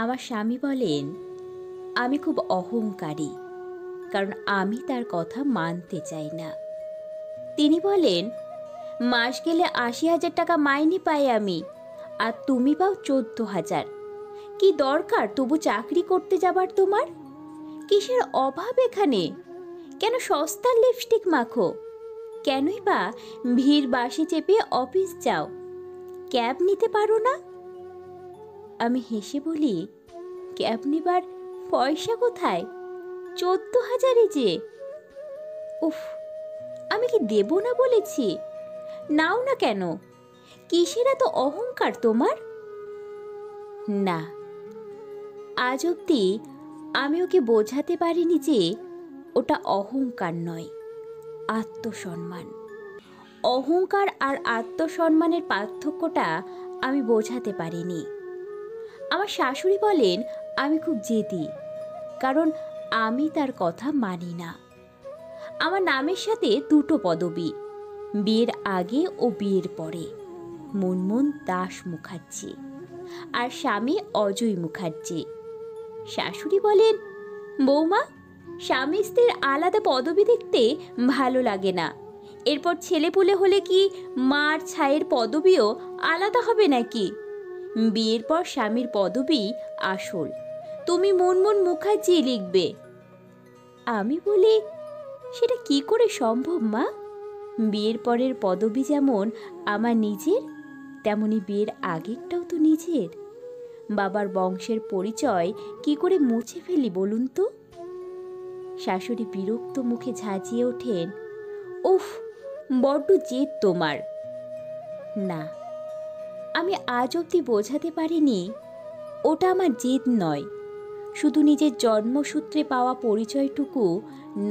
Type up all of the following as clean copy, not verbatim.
আমার স্বামী বলেন আমি খুব অহংকারী, কারণ আমি তার কথা মানতে চাই না। তিনি বলেন মাস গেলে ৮০,০০০ টাকা মাইনে পাই আমি, আর তুমি পাও ১৪,০০০। কি দরকার তবু চাকরি করতে যাবার তোমার? কিসের অভাব এখানে? কেন সস্তার লিপস্টিক মাখো? কেনই বা ভিড় বাসে চেপে অফিস যাও? ক্যাব নিতে পারো না? আমি হেসে বলি, ক্যাব নেবার পয়সা কোথায়? ১৪,০০০ যে। উফ, আমি কি দেব না বলেছি? নাও না কেন? কিসের এত অহংকার তোমার? না, আজ অবধি আমি ওকে বোঝাতে পারিনি যে ওটা অহংকার নয়, আত্মসম্মান। অহংকার আর আত্মসম্মানের পার্থক্যটা আমি বোঝাতে পারিনি। আমার শাশুড়ি বলেন আমি খুব জেদি, কারণ আমি তার কথা মানি না। আমার নামের সাথে দুটো পদবী, বিয়ের আগে ও বিয়ের পরে, মুনমুন দাস মুখার্জি, আর স্বামী অজয় মুখার্জি। শাশুড়ি বলেন, বৌমা, স্বামী স্ত্রীর আলাদা পদবী দেখতে ভালো লাগে না। এরপর ছেলেপুলে হলে কি মার ছায়ের পদবীও আলাদা হবে নাকি? বিয়ের পর স্বামীর পদবী আসল, তুমি মুনমুন মুখার্জি লিখবে। আমি বলি, সেটা কি করে সম্ভব মা? বিয়ের পরের পদবী যেমন আমার নিজের, তেমনি বিয়ের আগেরটাও তো নিজের। বাবার বংশের পরিচয় কি করে মুছে ফেলি বলুন তো? শাশুড়ি বিরক্ত মুখে ঝাঁঝিয়ে ওঠেন, উফ, বড্ড জেদ তোমার। না, আমি আজ অবধি বোঝাতে পারিনি ওটা আমার জেদ নয়, শুধু নিজের জন্মসূত্রে পাওয়া পরিচয়টুকু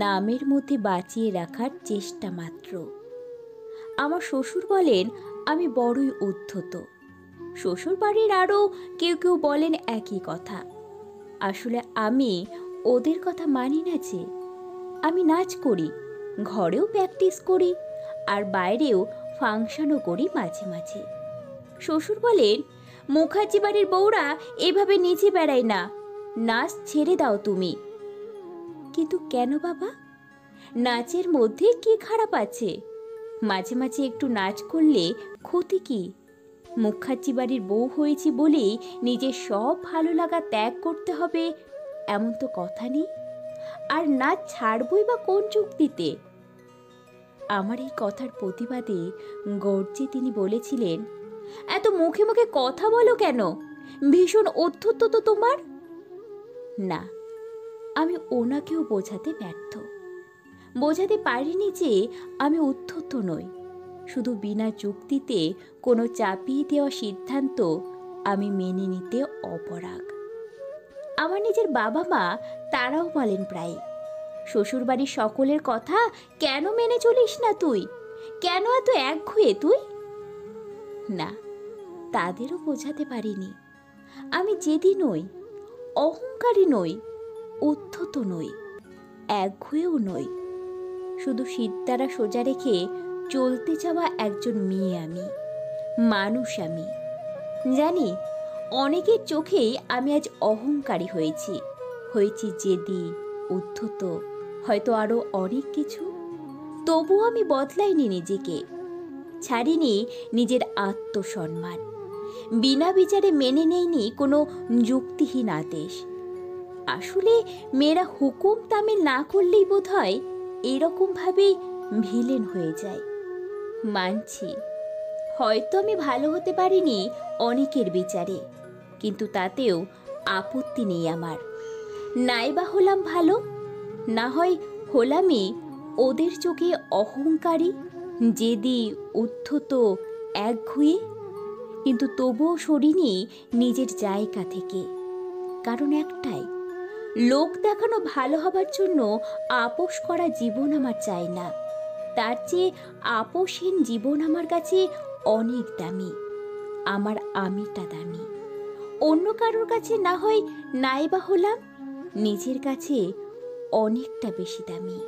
নামের মধ্যে বাঁচিয়ে রাখার চেষ্টা মাত্র। আমার শ্বশুর বলেন আমি বড়ই উদ্ধত। শ্বশুর বাড়ির আরও কেউ কেউ বলেন একই কথা। আসলে আমি ওদের কথা মানি না যে। আমি নাচ করি, ঘরেও প্র্যাকটিস করি, আর বাইরেও ফাংশনও করি মাঝে মাঝে। শ্বশুর বলেন মুখার্জি বাড়ির বউরা এভাবে নিচে বেড়ায় না, নাচ ছেড়ে দাও তুমি। কিন্তু কেন বাবা? নাচের মধ্যে কি খারাপ আছে? মাঝে মাঝে একটু নাচ করলে ক্ষতি কি? মুখার্জি বাড়ির বউ হয়েছি বলেই নিজের সব ভালো লাগা ত্যাগ করতে হবে এমন তো কথা নেই। আর নাচ ছাড়বই বা কোন যুক্তিতে? আমার এই কথার প্রতিবাদে গর্জে তিনি বলেছিলেন, এত মুখে মুখে কথা বলো কেন? ভীষণ অধ্যত্ত তো তোমার। না, আমি ওনাকেও বোঝাতে ব্যর্থ। বোঝাতে পারিনি যে আমি উদ্ধত নই। শুধু বিনা যুক্তিতে কোনো চাপিয়ে দেওয়া সিদ্ধান্ত আমি মেনে নিতে অপরাগ। আমার নিজের বাবা মা তারাও বলেন প্রায়, শ্বশুরবাড়ির সকলের কথা কেন মেনে চলিস না তুই? কেন এত একঘুয়ে তুই? না, তাদেরও বোঝাতে পারিনি আমি জেদি নই, অহংকারী নই, উদ্ধত নই, একঘুয়েও নই। শুধু সিদ্ধারা সোজা রেখে চলতে চাওয়া একজন মেয়ে আমি, মানুষ আমি। জানি অনেকের চোখেই আমি আজ অহংকারী হয়েছি জেদি, উদ্ধত, হয়তো আরও অনেক কিছু। তবুও আমি বদলাইনি নিজেকে, ছাড়িনি নিজের আত্মসম্মান। বিনা বিচারে মেনে নেইনি কোনো যুক্তিহীন আদেশ। আসলে মেয়েরা হুকুম তামিল না করলেই বোধ হয় এরকমভাবেই ভিলেন হয়ে যায়। মানছি, হয়তো আমি ভালো হতে পারিনি অনেকের বিচারে, কিন্তু তাতেও আপত্তি নেই আমার। নাইবা হলাম ভালো, না হয় হলামই ওদের চোখে অহংকারী, জেদি, উদ্ধত, একঘুয়ে। কিন্তু তবুও সরিনি নিজের জায়গা থেকে, কারণ একটাই, লোক দেখানো ভালো হবার জন্য আপোষ করা জীবন আমার চাই না। তার চেয়ে আপোষহীন জীবন আমার কাছে অনেক দামি। আমার আমিটা দামি। অন্য কারোর কাছে না হয় নাইবা হলাম, নিজের কাছে অনেকটা বেশি দামি।